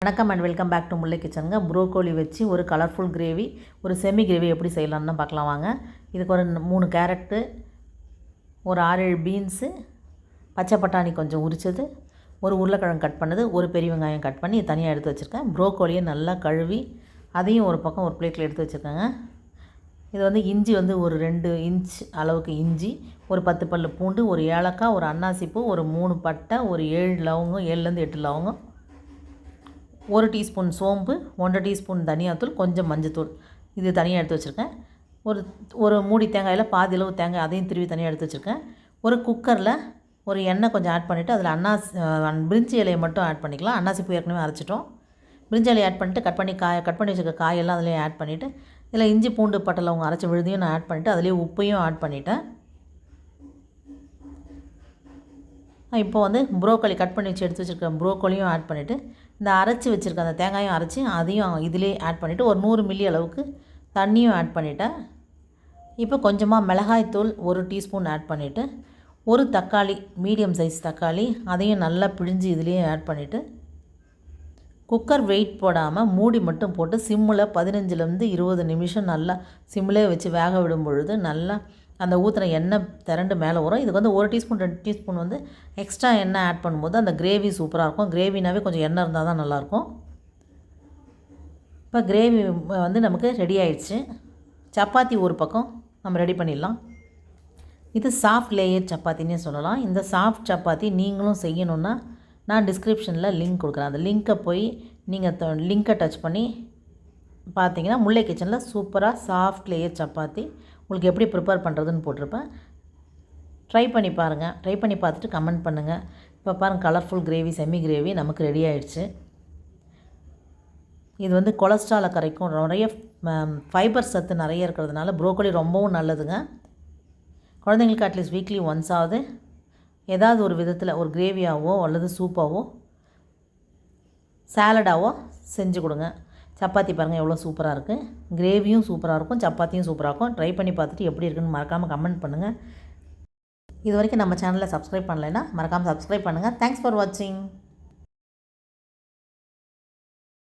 வணக்கம் and welcome back to Mullai கிச்சனுங்க. Broccoli வச்சு ஒரு கலர்ஃபுல் கிரேவி, ஒரு செமி கிரேவி எப்படி செய்யலாம்னு பார்க்கலாம் வாங்க. இதுக்கு ஒரு 3 கேரட்டு, ஒரு 6-7 பீன்ஸு, பச்சை பட்டாணி கொஞ்சம் உரிச்சது, ஒரு உருளைக்கிழங்கு கட் பண்ணது, ஒரு பெரிய வெங்காயம் கட் பண்ணி தனியாக எடுத்து வச்சுருக்கேன். ப்ரோக்கோலியை நல்லா கழுவி அதையும் ஒரு பக்கம் ஒரு பிளேட்டில் எடுத்து வச்சுருக்கேங்க. இது இஞ்சி ஒரு 2 இன்ச் அளவுக்கு இஞ்சி, ஒரு 10 பல் பூண்டு, ஒரு ஏலக்காய், ஒரு அன்னாசிப்பூ, ஒரு 3 பட்டை, ஒரு 7 லவங்கம், 7லேருந்து 8 லவங்கம், 1 டீஸ்பூன் சோம்பு, 1 டீஸ்பூன் தனியாத்தூள், கொஞ்சம் மஞ்சத்தூள். இது தனியாக எடுத்து வச்சுருக்கேன். ஒரு மூடி தேங்காயில் பாதி அளவு தேங்காய் அதையும் திருவி தனியாக எடுத்து வச்சுருக்கேன். ஒரு குக்கரில் ஒரு எண்ணெய் கொஞ்சம் ஆட் பண்ணிவிட்டு அதில் பிரிஞ்சி இலையை மட்டும் ஆட் பண்ணிக்கலாம். அன்னாசிப்பூ ஏற்கனவே அரைச்சிட்டோம். பிரிஞ்சி இலையை ஆட் பண்ணிவிட்டு கட் பண்ணி வச்சுருக்க காயெல்லாம் அதிலே ஆட் பண்ணிவிட்டு இதில் இஞ்சி பூண்டு பட்டை லவங்கம் அரைச்சி விழுதையும் நான் ஆட் பண்ணிவிட்டு அதிலே உப்பையும் ஆட் பண்ணிவிட்டேன். இப்போ ப்ரோக்கோலி கட் பண்ணி வச்சு எடுத்து வச்சுருக்க ப்ரோக்கோலியும் ஆட் பண்ணிவிட்டு இந்த அரைச்சி வச்சுருக்க அந்த தேங்காயும் அரைச்சி அதையும் இதிலே ஆட் பண்ணிவிட்டு ஒரு 100 மில்லி அளவுக்கு தண்ணியும் ஆட் பண்ணிவிட்டேன். இப்போ கொஞ்சமாக மிளகாய்த்தூள் 1 டீஸ்பூன் ஆட் பண்ணிவிட்டு ஒரு தக்காளி, மீடியம் சைஸ் தக்காளி, அதையும் நல்லா பிழிஞ்சு இதிலேயே ஆட் பண்ணிவிட்டு குக்கர் வெயிட் போடாமல் மூடி மட்டும் போட்டு சிம்மில் 15லேருந்து 20 நிமிஷம் நல்லா சிம்மிலே வச்சு வேக விடும் பொழுது நல்லா அந்த ஊற்றின எண்ணெய் திரண்டு மேலே வரும். இதுக்கு 1 டீஸ்பூன் 2 டீஸ்பூன் எக்ஸ்ட்ரா எண்ணெய் ஆட் பண்ணும்போது அந்த கிரேவி சூப்பராக இருக்கும். கிரேவினாவே கொஞ்சம் எண்ணெய் இருந்தால் தான் நல்லாயிருக்கும். இப்போ கிரேவி நமக்கு ரெடி ஆயிடுச்சு. சப்பாத்தி ஒரு பக்கம் நம்ம ரெடி பண்ணிடலாம். இது சாஃப்ட் லேயர் சப்பாத்தின்னே சொல்லலாம். இந்த சாஃப்ட் சப்பாத்தி நீங்களும் செய்யணுன்னா நான் டிஸ்கிரிப்ஷனில் லிங்க் கொடுக்குறேன். அந்த லிங்க்கை போய் நீங்கள் லிங்க்கை டச் பண்ணி பார்த்தீங்கன்னா முல்லை கிச்சனில் சூப்பராக சாஃப்ட் லேயர் சப்பாத்தி உங்களுக்கு எப்படி ப்ரிப்பேர் பண்ணுறதுன்னு போட்டிருப்பேன். ட்ரை பண்ணி பாருங்கள். ட்ரை பண்ணி பார்த்துட்டு கமெண்ட் பண்ணுங்கள். இப்போ பாருங்கள், கலர்ஃபுல் கிரேவி, செமி கிரேவி நமக்கு ரெடி ஆகிடுச்சு. இது கொலஸ்ட்ராலை கரைக்கும், நிறைய ஃபைபர் சத்து நிறைய இருக்கிறதுனால ப்ரோக்கோலி ரொம்பவும் நல்லதுங்க. குழந்தைங்களுக்கு அட்லீஸ்ட் வீக்லி ஒன்ஸாவது ஏதாவது ஒரு விதத்தில் ஒரு கிரேவியாவோ அல்லது சூப்பாவோ சாலடாவோ செஞ்சு கொடுங்க. சப்பாத்தி பாருங்கள் எவ்வளோ சூப்பராக இருக்குது. கிரேவியும் சூப்பராக இருக்கும், சப்பாத்தியும் சூப்பராக இருக்கும். ட்ரை பண்ணி பார்த்துட்டு எப்படி இருக்குன்னு மறக்காமல் கமெண்ட் பண்ணுங்கள். இது வரைக்கும் நம்ம சேனலை சப்ஸ்கிரைப் பண்ணலைன்னா மறக்காமல் சப்ஸ்கிரைப் பண்ணுங்கள். தேங்க்ஸ் ஃபார் வாட்சிங்.